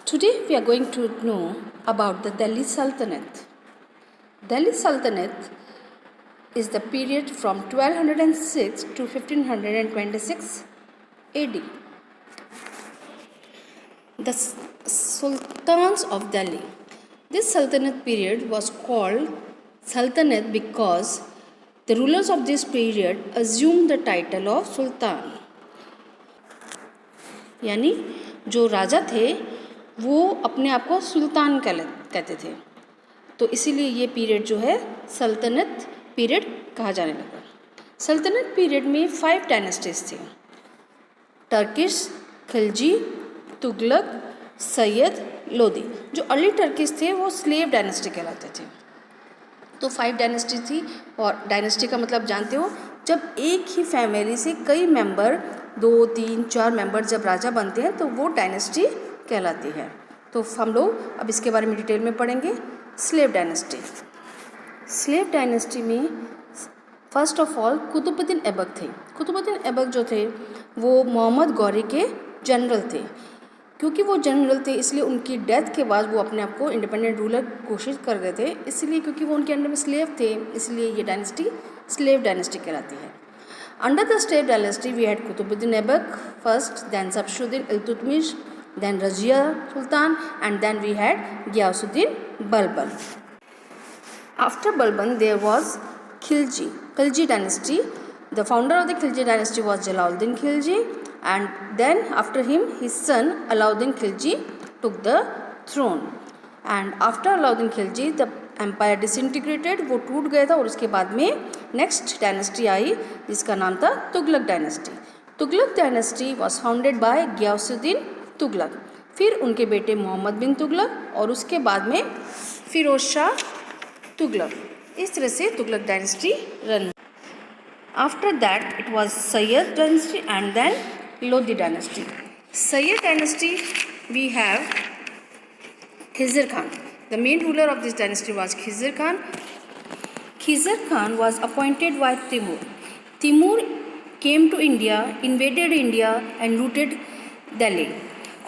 Today we are going to know about the Delhi Sultanate. Delhi Sultanate is the period from 1206 to 1526 AD. The Sultans of Delhi. This Sultanate period was called Sultanate because the rulers of this period assumed the title of Sultan. यानी जो राजा थे वो अपने आप को सुल्तान कहते थे, तो इसीलिए ये पीरियड जो है सल्तनत पीरियड कहा जाने लगा। सल्तनत पीरियड में 5 डायनेस्टीज थी, टर्किश, खिलजी, तुगलक, सैयद, लोदी। जो अर्ली टर्किश थे वो स्लेव डायनेस्टी कहलाते थे। तो 5 डायनेस्टी थी, और डायनेस्टी का मतलब जानते हो, जब एक ही फैमिली से कई मेंबर 2, 3, 4 मेंबर जब राजा बनते हैं तो वो डायनेस्टी कहलाती है। तो हम लोग अब इसके बारे में डिटेल में पढ़ेंगे। Slave dynasty. स्लेव डायनेस्टी में first of all Qutbuddin Aibak थे। कुतुबुद्दीन ऐबक जो थे वो मोहम्मद गौरी के जनरल थे। क्योंकि वो जनरल थे इसलिए उनकी डेथ के बाद वो अपने आप को इंडिपेंडेंट रूलर कोशिश कर रहे थे, इसलिए क्योंकि वो उनके अंडर में स्लेव थे, इसलिए ये डायनेस्टी स्लेव डायनेस्टी कहलाती है। Under the slave dynasty we had Qutbuddin Aibak first, then Shamsuddin Iltutmish, then Razia Sultan, and then we had Ghiyasuddin Balban. After Balban there was Khilji dynasty. The founder of the Khilji dynasty was Jalaluddin Khilji, and then after him his son Alauddin Khilji took the throne. And after Alauddin Khilji the empire disintegrated, वो टूट गया था, और उसके बाद में next dynasty आई जिसका नाम था Tughlaq dynasty. Tughlaq dynasty was founded by Ghiyasuddin Tughlaq, फिर उनके बेटे मोहम्मद बिन तुगलक, और उसके बाद में फिरोज शाह तुगलक। इस तरह से Tughlaq dynasty run. After that it was Sayyid dynasty and then Lodi dynasty. Sayyid dynasty we have Khizr Khan. The main ruler of this dynasty was Khizr Khan. Khizr Khan was appointed by Timur. Timur came to India, invaded India and looted Delhi,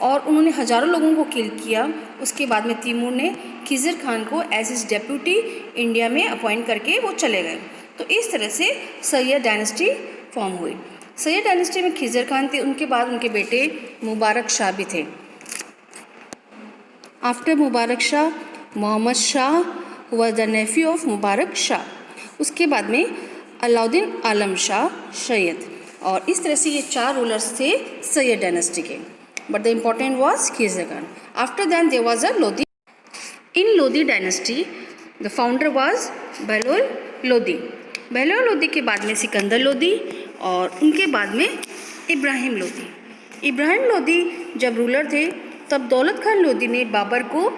और उन्होंने हज़ारों लोगों को किल किया। उसके बाद में तिमूर ने खिज़र खान को एज इज डेप्यूटी इंडिया में अपॉइंट करके वो चले गए। तो इस तरह से सैयद डायनेस्टी फॉर्म हुई। सैयद डायनेस्टी में खिज़र खान थे, उनके बाद उनके बेटे मुबारक शाह भी थे। आफ्टर मुबारक शाह मोहम्मद शाह हुआ द नेफ्यू ऑफ मुबारक शाह। उसके बाद में अलाउद्दीन आलम शाह सैयद, और इस तरह से ये 4 रूलर्स थे सैयद डायनेस्टी के। But the important was Khizr Khan. After that there was a Lodi. In Lodi dynasty, the founder was Behlol Lodi. Behlol Lodi के बाद में सिकंदर लोदी, और उनके बाद में इब्राहिम लोदी। इब्राहिम लोदी जब रूलर थे तब दौलत खान लोदी ने बाबर को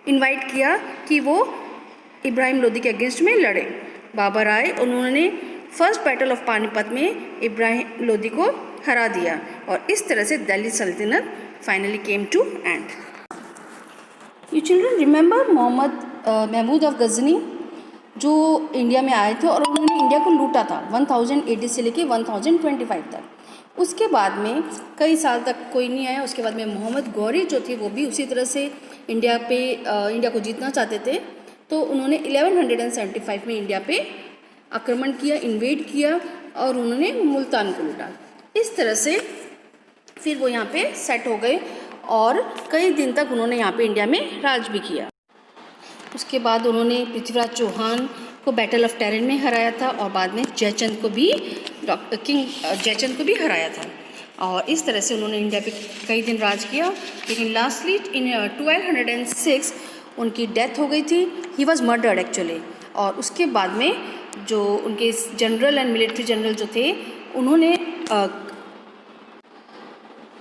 इनवाइट किया कि वो इब्राहिम लोदी के अगेंस्ट में लड़े। बाबर आए, उन्होंने फर्स्ट बैटल ऑफ पानीपत में इब्राहिम लोदी को हरा दिया, और इस तरह से दिल्ली सल्तनत finally came to end. You children remember Mohammad Mahmud of Ghazni जो इंडिया में आए थे, और उन्होंने इंडिया को लूटा था 1000 AD से लेके 1025 तक। उसके बाद में कई साल तक कोई नहीं आया। उसके बाद में मोहम्मद गौरी जो थे वो भी उसी तरह से इंडिया को जीतना चाहते थे, तो उन्होंने 1175 में इंडिया पे आक्रमण किया, इन्वेड किया, और उन्होंने मुल्तान को लूटा। इस तरह से फिर वो यहाँ पे सेट हो गए, और कई दिन तक उन्होंने यहाँ पे इंडिया में राज भी किया। उसके बाद उन्होंने पृथ्वीराज चौहान को बैटल ऑफ टेरन में हराया था, और बाद में जयचंद को भी किंग जयचंद को भी हराया था, और इस तरह से उन्होंने इंडिया पे कई दिन राज किया। लेकिन लास्टली इन 1206 उनकी डेथ हो गई थी। He was murdered actually. और उसके बाद में जो उनके जनरल एंड मिलिट्री जनरल जो थे उन्होंने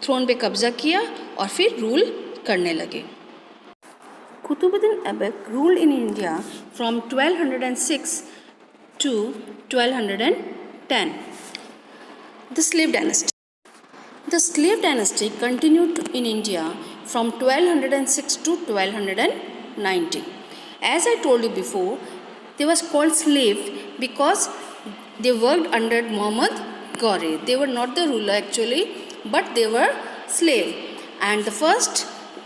थ्रोन पे कब्जा किया और फिर रूल करने लगे। Qutbuddin Aibak ruled in India from 1206 to 1210. The slave dynasty. The slave dynasty continued in India from 1206 to 1290. As I told you before, they was called slave because they worked under Muhammad Ghori. They were not the ruler actually, but they were slave. And the first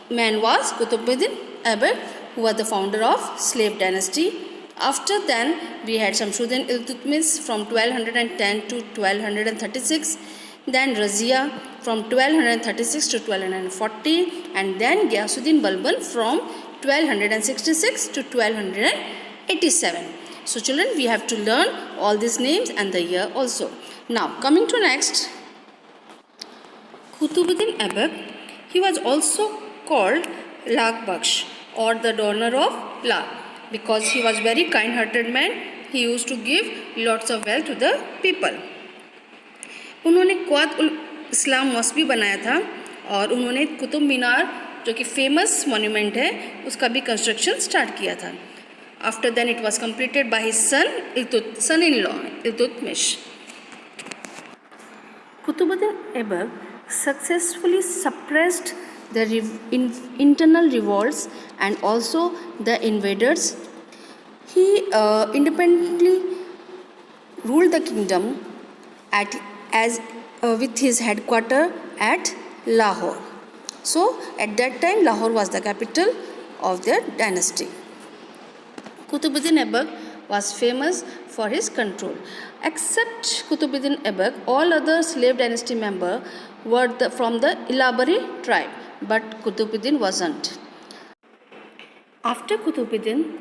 man was Qutbuddin Aibak, who was the founder of slave dynasty. After then, we had Shamsuddin Iltutmish from 1210 to 1236, then Razia from 1236 to 1240, and then Ghiyasuddin Balban from 1266 to 1287. So children, we have to learn all these names and the year also. Now coming to next, Qutbuddin Aibak, he was also called Lak Baksh or the donor of Lak, because he was very kind-hearted man. He used to give lots of wealth to the people. उन्होंने quad ul Islam mask भी बनाया था और उन्होंने कुतुब मीनार जो कि famous monument है उसका भी कंस्ट्रक्शन स्टार्ट किया था. After then it was completed by his son in law Iltutmish. Qutbuddin Aibak successfully suppressed the internal revolts and also the invaders. He independently ruled the kingdom with his headquarters at Lahore. So at that time Lahore was the capital of their dynasty. Qutbuddin Aibak was famous for his control. Except Qutbuddin Aibak, all other slave dynasty members were from the Ilabari tribe, but Qutbuddin wasn't. After Qutbuddin,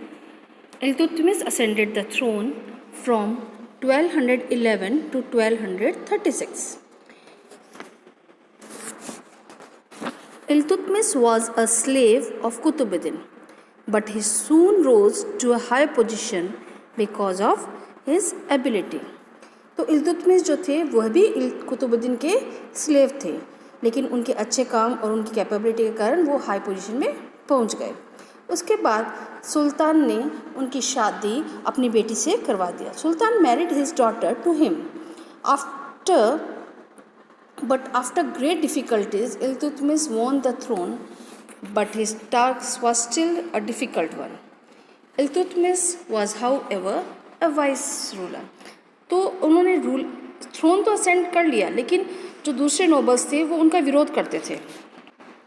Iltutmish ascended the throne from 1211 to 1236. Iltutmish was a slave of Qutbuddin, but he soon rose to a high position because of his ability. तो इल्तुतमिश जो थे वह भी कुतुबुद्दीन के slave थे, लेकिन उनके अच्छे काम और उनकी कैपेबिलिटी के कारण वो हाई पोजीशन में पहुंच गए. उसके बाद सुल्तान ने उनकी शादी अपनी बेटी से करवा दिया. Sultan married his daughter to him. After great difficulties Iltutmish won the throne, but his task was still a difficult one. Iltutmish was, however, a wise ruler. तो उन्होंने थ्रोन तो असेंड कर लिया, लेकिन जो दूसरे नोबल्स थे वो उनका विरोध करते थे.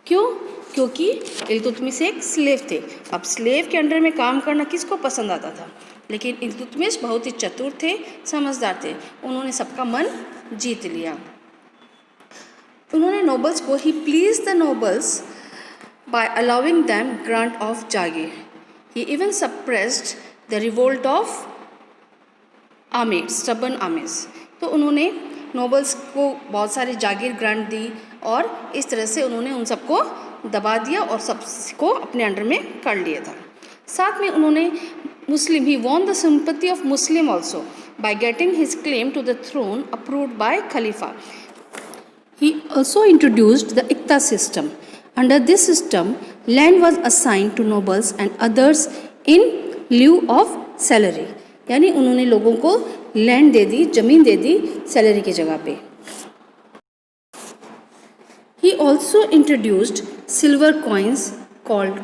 क्यों? क्योंकि इल्तुतमिश एक स्लेव थे. अब स्लेव के अंडर में काम करना किसको पसंद आता था? लेकिन इल्तुतमिश बहुत ही चतुर थे, समझदार थे. उन्होंने सबका मन जीत लिया. उन्होंने नोबल्स को ही please the nobles by allowing them grant of jagir. He even suppressed the revolt of stubborn armies. तो उन्होंने नोबल्स को बहुत सारी जागीर ग्रांट दी और इस तरह से उन्होंने उन सबको दबा दिया और सबको अपने अंडर में कर लिया था. साथ में उन्होंने he won the sympathy of Muslim also by getting his claim to the throne approved by Khalifa. He also introduced the Iqta system. Under this system, land was assigned to nobles and others in lieu of salary. यानी उन्होंने लोगों को land दे दी, जमीन दे दी salary की जगह पे. He also introduced silver coins called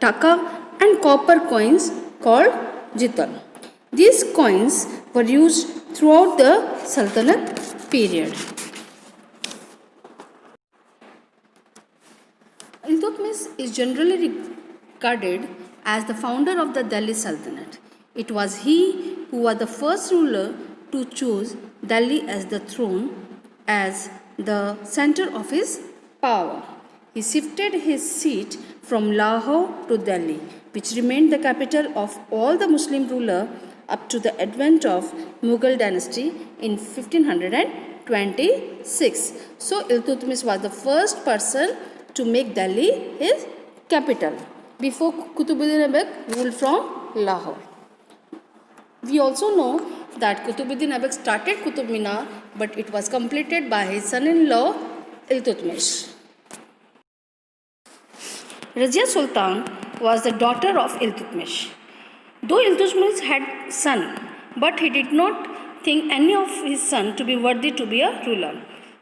taka and copper coins called jital. These coins were used throughout the Sultanate period. Iltutmish is generally regarded as the founder of the Delhi Sultanate. It was he who was the first ruler to choose Delhi as the throne, as the center of his power. He shifted his seat from Lahore to Delhi, which remained the capital of all the Muslim rulers up to the advent of Mughal dynasty in 1526. So Iltutmish was the first person to make Delhi his capital before Qutbuddin Aibak ruled from Lahore. We also know that Qutbuddin Aibak started Qutub Minar, but it was completed by his son-in-law Iltutmish. Razia Sultan was the daughter of Iltutmish. Though Iltutmish had son, but he did not think any of his son to be worthy to be a ruler.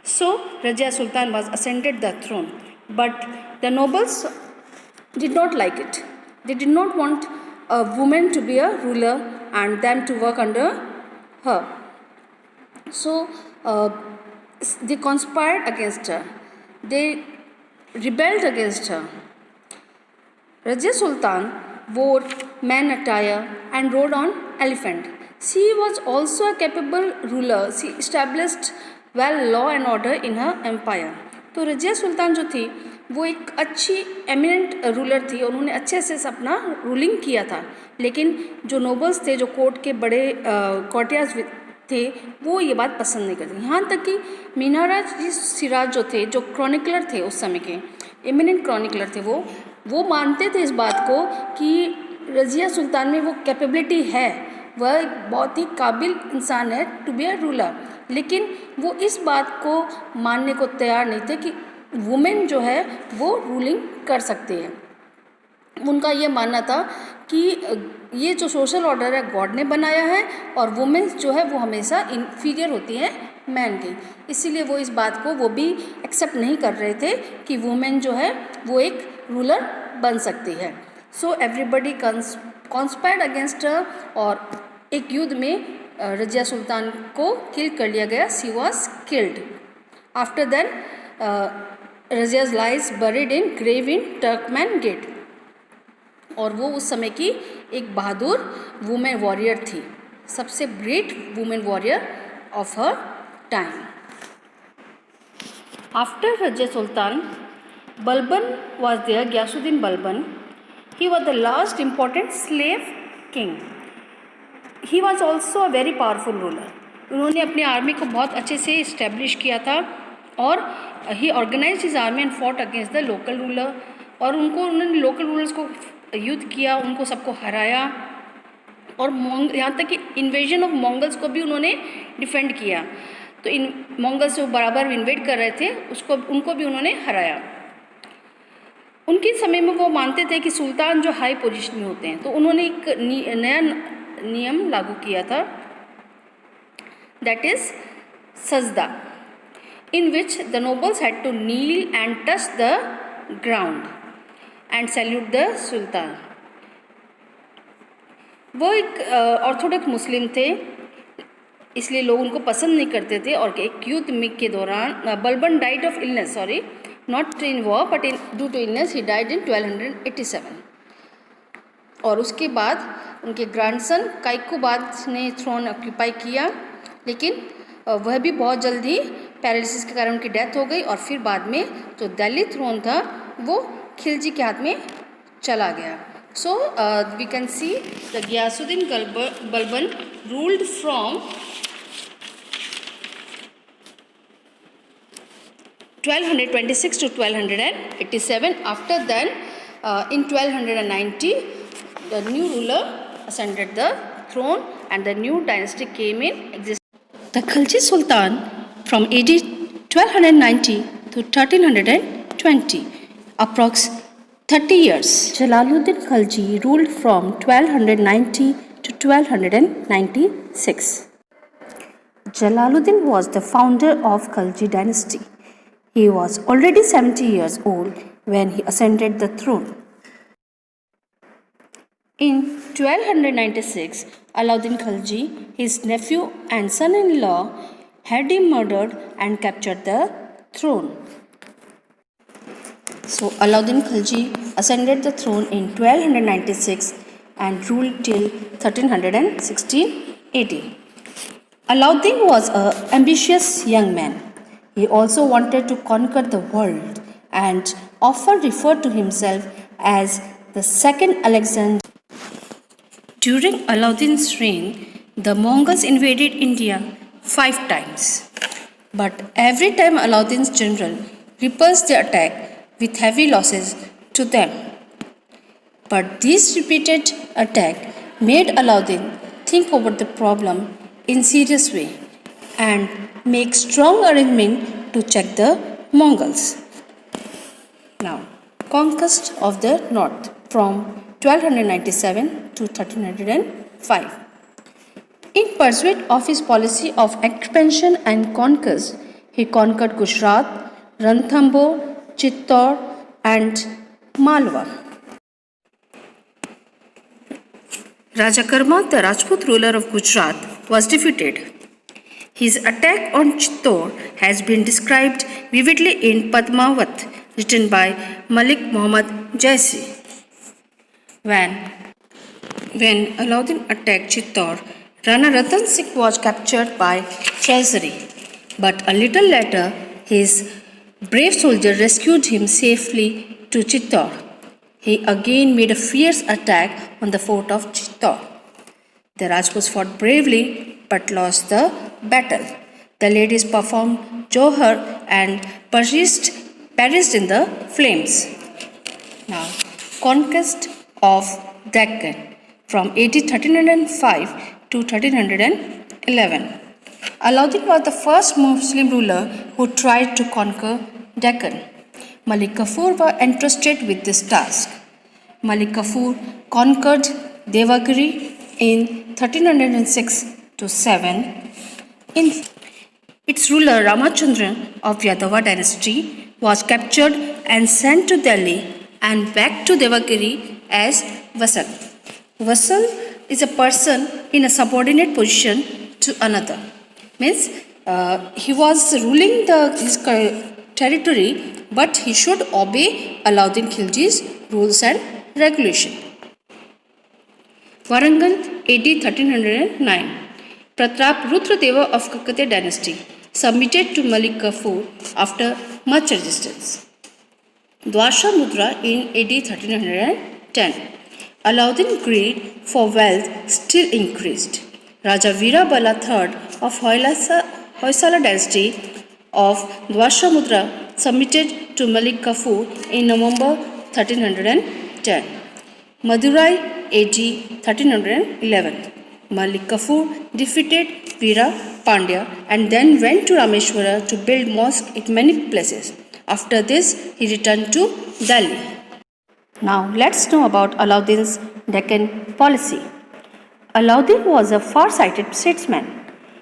So Razia Sultan was ascended the throne. But the nobles did not like it. They did not want a woman to be a ruler and them to work under her. So they conspired against her. They rebelled against her. Razia Sultan wore man attire and rode on elephant. She was also a capable ruler. She established well law and order in her empire. तो रजिया सुल्तान जो थी वो एक अच्छी eminent ruler थी, उन्होंने अच्छे से अपना रूलिंग किया था। लेकिन जो नोबल्स थे, जो कोर्ट के बड़े कोर्टियाज थे, वो ये बात पसंद नहीं करते। यहाँ तक कि मीनाराज जी सिराज जो थे, जो क्रॉनिकलर थे उस समय के, एमिनेंट क्रॉनिकलर थे, वो मानते थे इस बात को कि रजिया सुल्तान में वो कैपेबिलिटी है, वह एक बहुत ही काबिल इंसान है टू बी अ रूलर। लेकिन वो इस बात को मानने को तैयार नहीं थे कि वुमेन जो है वो रूलिंग कर सकती है। उनका ये मानना था कि ये जो सोशल ऑर्डर है गॉड ने बनाया है और वुमेन्स जो है वो हमेशा इन्फीरियर होती हैं मैन की। इसीलिए वो इस बात को वो भी एक्सेप्ट नहीं कर रहे थे कि वुमेन जो है वो एक रूलर बन सकती है। So everybody conspired against her और एक युद्ध में रजिया सुल्तान को किल कर लिया गया। She was killed. After then Razia's lies buried in grave in Turkman Gate. और वो उस समय की एक बहादुर वुमेन वॉरियर थी, सबसे great women warrior of her time. After Razia Sultan, Balban was there, Ghiyasuddin Balban. He was the last important slave king. He was also a very powerful ruler. उन्होंने अपनी आर्मी को बहुत अच्छे से इस्टेब्लिश किया था और ही organise his army and fought against the local ruler. और उन्होंने लोकल रूलर्स को युद्ध किया, उनको सबको हराया और यहाँ तक कि इन्वेजन ऑफ मंगल्स को भी उन्होंने डिफेंड किया। तो इन मंगल्स जो बराबर इन्वेड कर रहे थे उनको भी उन्होंने हराया। उनके समय में वो मानते थे कि सुल्तान जो हाई पोजीशन में होते हैं, तो उन्होंने एक नया नियम लागू किया था, दैट इज सजदा, in which the nobles had to kneel and touch the ground and salute the sultan. वो एक ऑर्थोडॉक्स मुस्लिम थे, इसलिए लोग उनको पसंद नहीं करते थे। और एक युद्ध में के दौरान Balban died of illness, sorry not in war but in due to illness, he died in 1287। और उसके बाद उनके ग्रैंडसन काइकोबाद ने थ्रोन ऑक्यूपाई किया, लेकिन वह भी बहुत जल्दी पैरालिसिस के कारण उनकी डेथ हो गई। और फिर बाद में जो दिल्ली थ्रोन था वो खिलजी के हाथ में चला गया। So we can see the Ghiyasuddin Balban ruled from 1226 to 1287. After then, in 1290, the new ruler ascended the throne and the new dynasty came in existence. The Khilji Sultan from AD 1290 to 1320, approx 30 years. Jalaluddin Khilji ruled from 1290 to 1296. Jalaluddin was the founder of Khilji dynasty. He was already 70 years old when he ascended the throne. In 1296, Alauddin Khilji, his nephew and son-in-law, had him murdered and captured the throne. So Alauddin Khilji ascended the throne in 1296 and ruled till 1316 AD. Alauddin was an ambitious young man. He also wanted to conquer the world and often referred to himself as the second Alexander. During Alauddin's reign, the Mongols invaded India 5 times. But every time Alauddin's general repulsed the attack with heavy losses to them. But this repeated attack made Alauddin think over the problem in serious way and make strong arrangement to check the Mongols. Now, conquest of the north from 1297 to 1305. In pursuit of his policy of expansion and conquest, he conquered Gujarat, Ranthambore, Chittor and Malwa. Raja Karma, the Rajput ruler of Gujarat, was defeated. His attack on Chittor has been described vividly in Padmavat, written by Malik Muhammad Jaisi. When Alauddin attacked Chittor, Rana Ratan Singh was captured by treasury. But a little later, his brave soldier rescued him safely to Chittor. He again made a fierce attack on the fort of Chittor. The Rajputs fought bravely but lost the battle. The ladies performed Johar and perished in the flames. Now, conquest of Deccan from AD 1305 to 1311. Alauddin was the first Muslim ruler who tried to conquer Deccan. Malik Kafur was entrusted with this task. Malik Kafur conquered Devagiri in 1306 to 7. Its ruler Ramachandra of Yadava dynasty was captured and sent to Delhi and back to Devagiri as vassal. Vassal is a person in a subordinate position to another. Means he was ruling his territory, but he should obey Alauddin Khilji's rules and regulation. Warangal AD 1309. Pratap Rudradeva of Kakatiya dynasty submitted to Malik Kafur after much resistance. Dwasha Mudra in AD 1310. Alauddin's greed for wealth still increased. Raja Veerabala III of Hoysala dynasty of Dwashamudra submitted to Malik Kafur in November 1310. Madurai AD 1311. Malik Kafur defeated Veera Pandya and then went to Rameshwara to build mosques in many places. After this, he returned to Delhi. Now let's know about Alauddin's Deccan policy. Alauddin was a far-sighted statesman.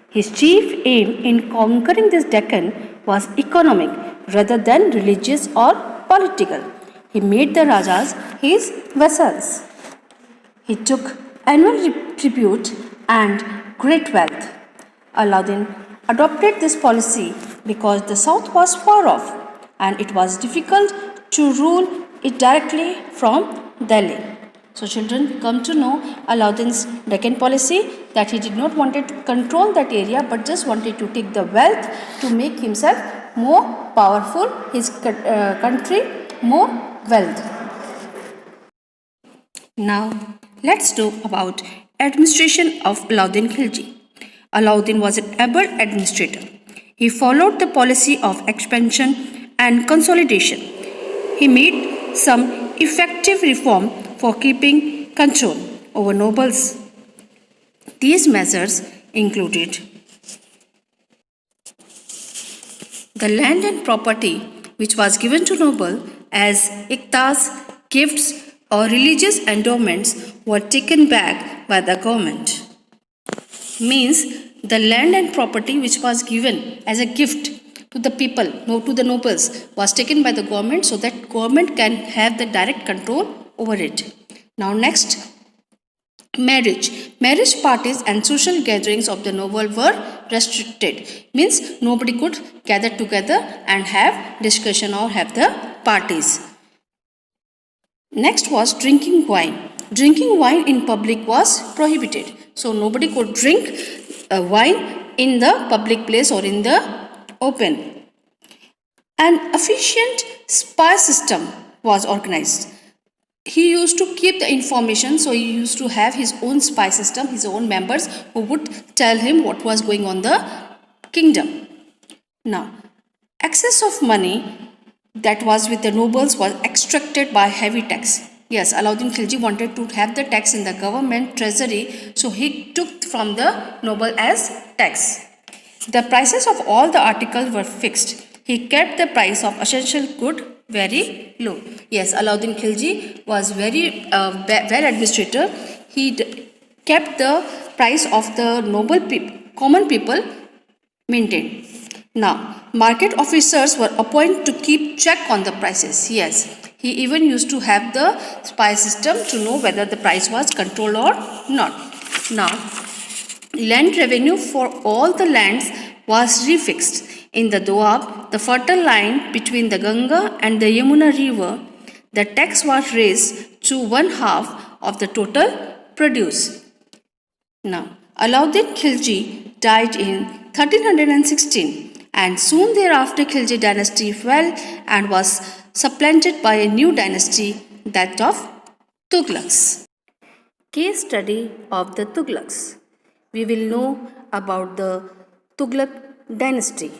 His chief aim in conquering this Deccan was economic rather than religious or political. He made the Rajas his vassals. He took annual tribute and great wealth. Alauddin adopted this policy because the south was far off and it was difficult to rule it directly from Delhi. So children come to know Alauddin's Deccan policy, that he did not want to control that area but just wanted to take the wealth to make himself more powerful, his country more wealth. Now let's know about administration of Alauddin Khilji. Alauddin was an able administrator. He followed the policy of expansion and consolidation. He made some effective reform for keeping control over nobles. These measures included the land and property which was given to noble as iktas, gifts or religious endowments were taken back by the government. Means the land and property which was given as a gift to the people, to the nobles, was taken by the government so that government can have the direct control over it. Now next, marriage. Marriage parties and social gatherings of the noble were restricted. Means nobody could gather together and have discussion or have the parties. Next was drinking wine. Drinking wine in public was prohibited. So nobody could drink wine in the public place or in the open. An efficient spy system was organized. He used to keep the information, so he used to have his own spy system, his own members who would tell him what was going on the kingdom. Now, excess of money that was with the nobles was extracted by heavy tax. Yes, Alauddin Khilji wanted to have the tax in the government treasury, so he took from the noble as tax. The prices of all the articles were fixed. He kept the price of essential good very low. Yes, Alauddin Khilji was very well administrator. He kept the price of the noble common people maintained. Now, market officers were appointed to keep check on the prices. Yes, he even used to have the spy system to know whether the price was controlled or not. Now, land revenue for all the lands was refixed. In the Doab, the fertile line between the Ganga and the Yamuna river, the tax was raised to 1/2 of the total produce. Now, Alauddin Khilji died in 1316 and soon thereafter Khilji dynasty fell and was supplanted by a new dynasty, that of Tughlaqs. Case study of the Tughlaqs. We will know about the Tughlaq dynasty.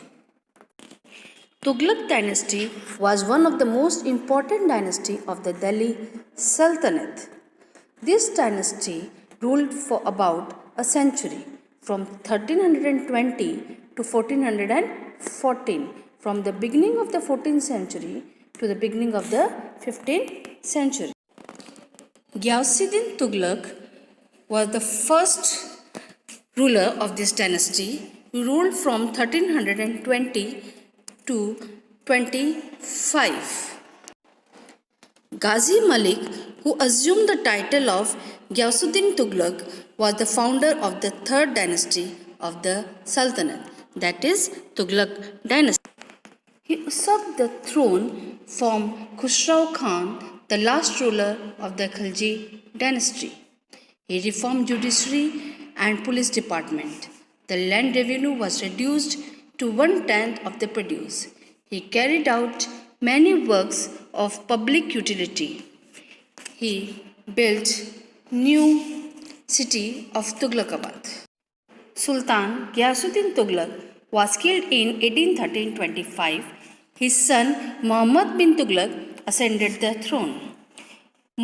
Tughlaq dynasty was one of the most important dynasty of the Delhi Sultanate. This dynasty ruled for about a century, from 1320 to 1414, from the beginning of the 14th century to the beginning of the 15th century. Ghiyasuddin Tughlaq was the first ruler of this dynasty, who ruled from 1320 to 25. Ghazi Malik, who assumed the title of Ghiyasuddin Tughlaq, was the founder of the third dynasty of the Sultanate, that is Tughlaq dynasty. He usurped the throne from Khusrau Khan, the last ruler of the Khilji dynasty. He reformed judiciary and police department. The land revenue was reduced to 1/10 of the produce. He carried out many works of public utility. He built new city of Tughlaqabad. Sultan Ghiyasuddin Tughlaq was killed in 1813-25. His son Muhammad bin Tughlaq ascended the throne.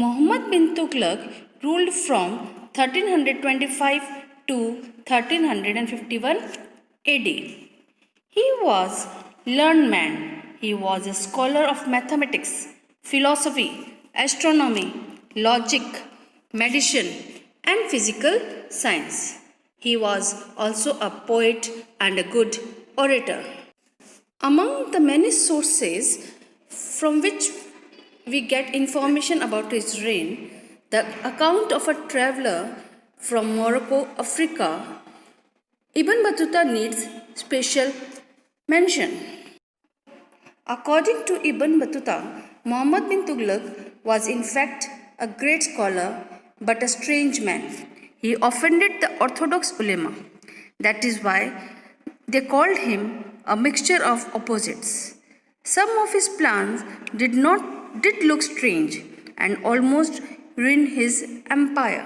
Muhammad bin Tughlaq ruled from 1325 to 1351 AD. He was a learned man. He was a scholar of mathematics, philosophy, astronomy, logic, medicine, and physical science. He was also a poet and a good orator. Among the many sources from which we get information about his reign, the account of a traveler from Morocco, Africa, Ibn Battuta needs special mention. According to Ibn Battuta, Muhammad bin Tughlaq was in fact a great scholar but a strange man. He offended the orthodox ulema. That is why they called him a mixture of opposites. Some of his plans did look strange and almost ruined his empire.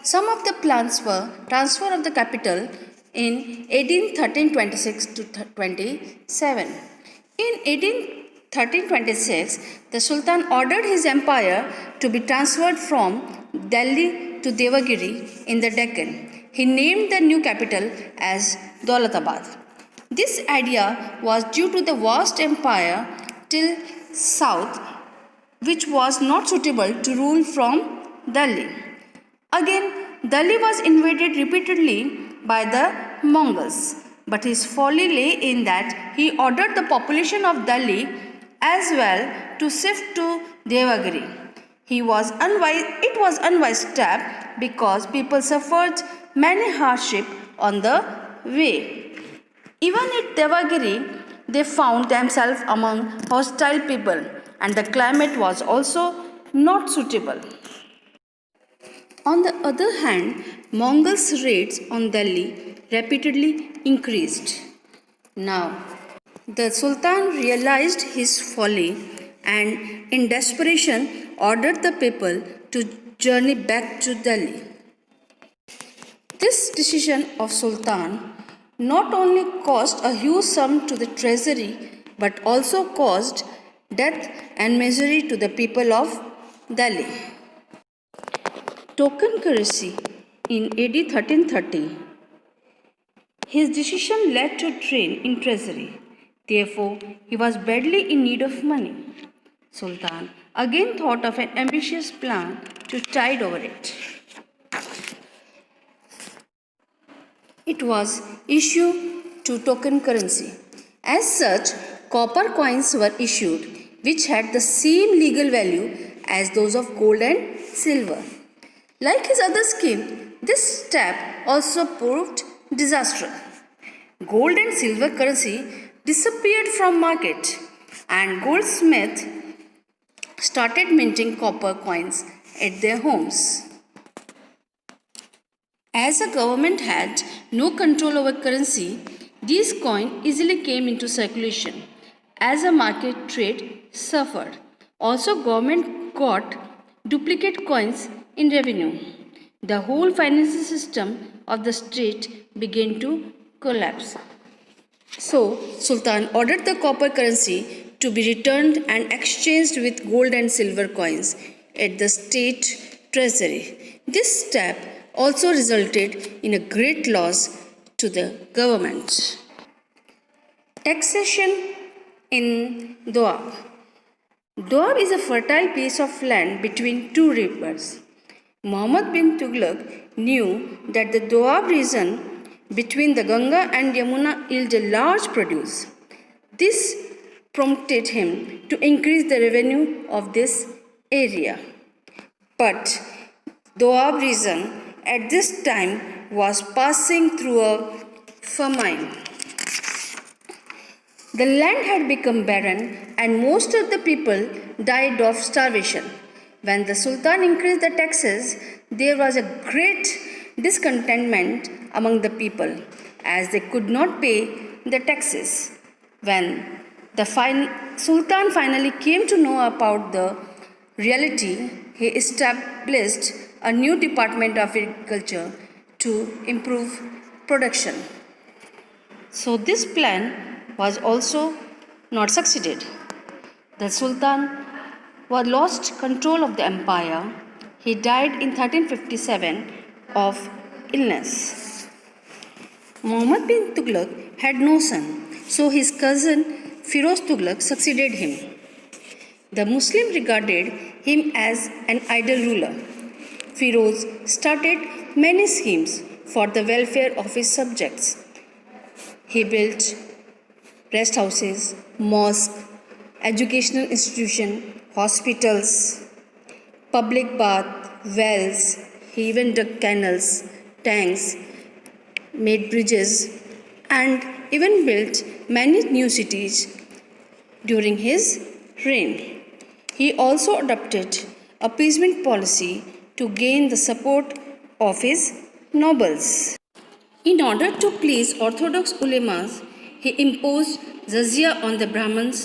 Some of the plans were transfer of the capital in 1326 to 27. In 1326, the Sultan ordered his empire to be transferred from Delhi to Devagiri in the Deccan. He named the new capital as Daulatabad. This idea was due to the vast empire till south, which was not suitable to rule from Delhi. Again, Delhi was invaded repeatedly by the Mongols, but his folly lay in that he ordered the population of Delhi as well to shift to Devagiri. It was unwise step because people suffered many hardship on the way. Even at Devagiri, they found themselves among hostile people, and the climate was also not suitable. On the other hand, Mongols' raids on Delhi repeatedly increased. Now, the Sultan realized his folly and, in desperation, ordered the people to journey back to Delhi. This decision of Sultan not only cost a huge sum to the treasury but also caused death and misery to the people of Delhi. Token currency in AD 1330. His decision led to a drain in treasury. Therefore, he was badly in need of money. Sultan again thought of an ambitious plan to tide over it. It was issued to token currency. As such, copper coins were issued, which had the same legal value as those of gold and silver. Like his other scheme, this step also proved disastrous. Gold and silver currency disappeared from market, and goldsmiths started minting copper coins at their homes. As the government had no control over currency, these coins easily came into circulation as a market trade suffered. Also, government got duplicate coins in revenue. The whole financial system of the state began to collapse. So, Sultan ordered the copper currency to be returned and exchanged with gold and silver coins at the state treasury. This step also resulted in a great loss to the government. Taxation in Doab. Doab is a fertile piece of land between two rivers. Muhammad bin Tughlaq knew that the Doab region between the Ganga and Yamuna yielded large produce. This prompted him to increase the revenue of this area. But Doab region at this time was passing through a famine. The land had become barren and most of the people died of starvation. When the Sultan increased the taxes, there was a great discontentment among the people as they could not pay the taxes. When the Sultan finally came to know about the reality, he established a new department of agriculture to improve production. So this plan was also not succeeded. The Sultan was lost control of the empire. He died in 1357 of illness. Muhammad bin Tughlaq had no son, so his cousin Firoz Tughlaq succeeded him. The Muslims regarded him as an idle ruler. Firoz started many schemes for the welfare of his subjects. He built rest houses, mosques, educational institutions, hospitals, public bath, wells. He even dug canals, tanks, made bridges, and even built many new cities during his reign. He also adopted appeasement policy to gain the support of his nobles. In order to please orthodox ulemas, he imposed jizya on the Brahmins.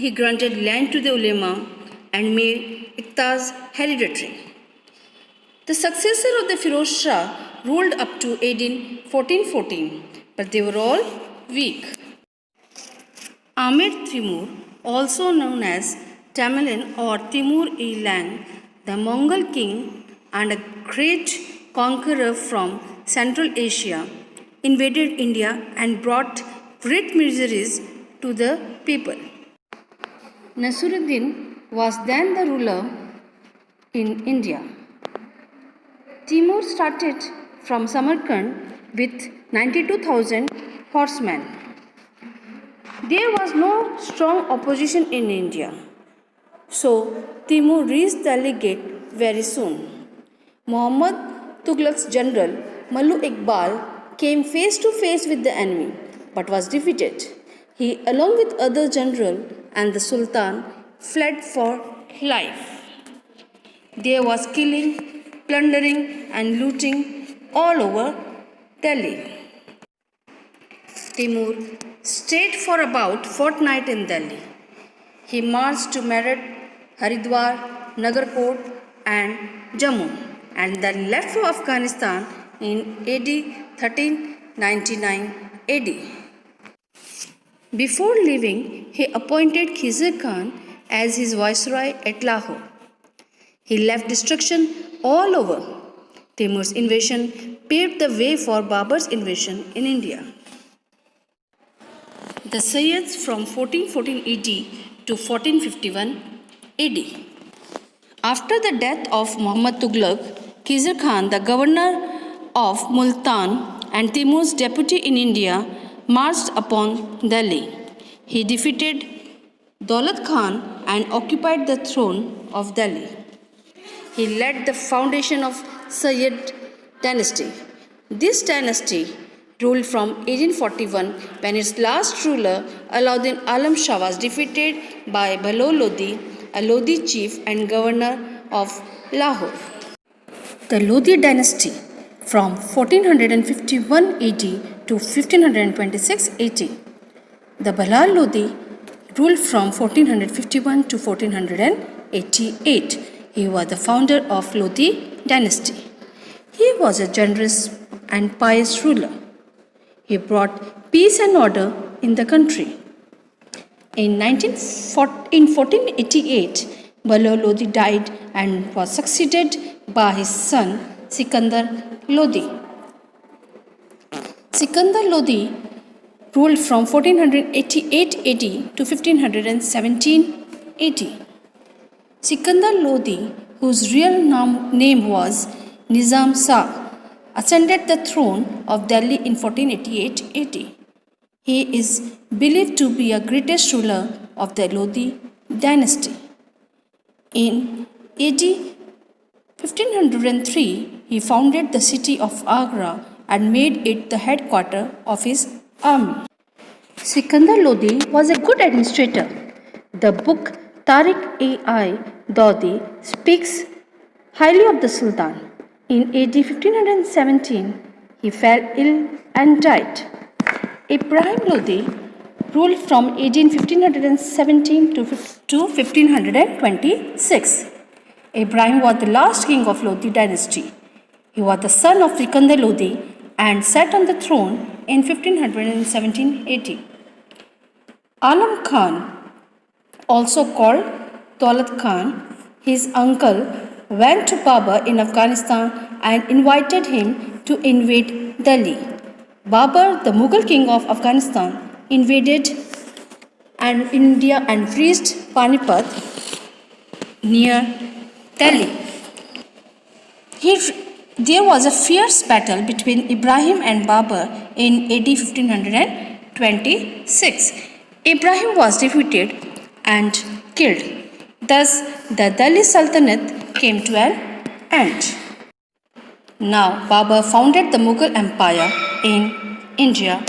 He granted land to the ulema and made iqtas hereditary. The successor of the Firoz Shah ruled up to AD 1414, but they were all weak. Amir Timur, also known as Tamerlane or Timur-e-Lang, the Mongol king and a great conqueror from Central Asia, invaded India and brought great miseries to the people. Nasiruddin was then the ruler in India. Timur started from Samarkand with 92,000 horsemen. There was no strong opposition in India, so Timur reached the gate very soon. Muhammad Tughlaq's general Mallu Iqbal came face to face with the enemy but was defeated. He, along with other generals and the Sultan, fled for life. There was killing, plundering, and looting all over Delhi. Timur stayed for about a fortnight in Delhi. He marched to Meerut, Haridwar, Nagarkot, and Jammu, and then left for Afghanistan in AD 1399 AD. Before leaving, he appointed Khizr Khan as his viceroy at Lahore. He left destruction all over. Timur's invasion paved the way for Babur's invasion in India. The Sayyids from 1414 AD to 1451 AD. After the death of Muhammad Tughlaq, Khizr Khan, the governor of Multan and Timur's deputy in India, marched upon Delhi. He defeated Daulat Khan and occupied the throne of Delhi. He led the foundation of Sayyid dynasty. This dynasty ruled from 1841 when its last ruler Alauddin Alam Shah was defeated by Bahlol Lodi, a Lodi chief and governor of Lahore. The Lodi dynasty from 1451 AD to 1526 AD. The Balal Lodi ruled from 1451 to 1488. He was the founder of Lodi dynasty. He was a generous and pious ruler. He brought peace and order in the country. In 1488, Balal Lodi died and was succeeded by his son Sikandar Lodi. Sikandar Lodi ruled from 1488 AD to 1517 AD. Sikandar Lodi, whose real name was Nizam Shah, ascended the throne of Delhi in 1488 AD. He is believed to be the greatest ruler of the Lodi dynasty. In AD 1503, he founded the city of Agra and made it the headquarters of his army. Sikandar Lodi was a good administrator. The book Tariq-e-I Dodi speaks highly of the Sultan. In AD 1517, he fell ill and died. Ibrahim Lodi ruled from AD 1517 to 1526. Ibrahim was the last king of Lodi dynasty. He was the son of Sikandar Lodi and sat on the throne in 1517 AD. Alam Khan, also called Daulat Khan, his uncle, went to Babur in Afghanistan and invited him to invade Delhi. Babur, the Mughal king of Afghanistan, invaded India and reached Panipat near Delhi. There was a fierce battle between Ibrahim and Babur in AD 1526. Ibrahim was defeated and killed. Thus, the Delhi Sultanate came to an end. Now, Babur founded the Mughal Empire in India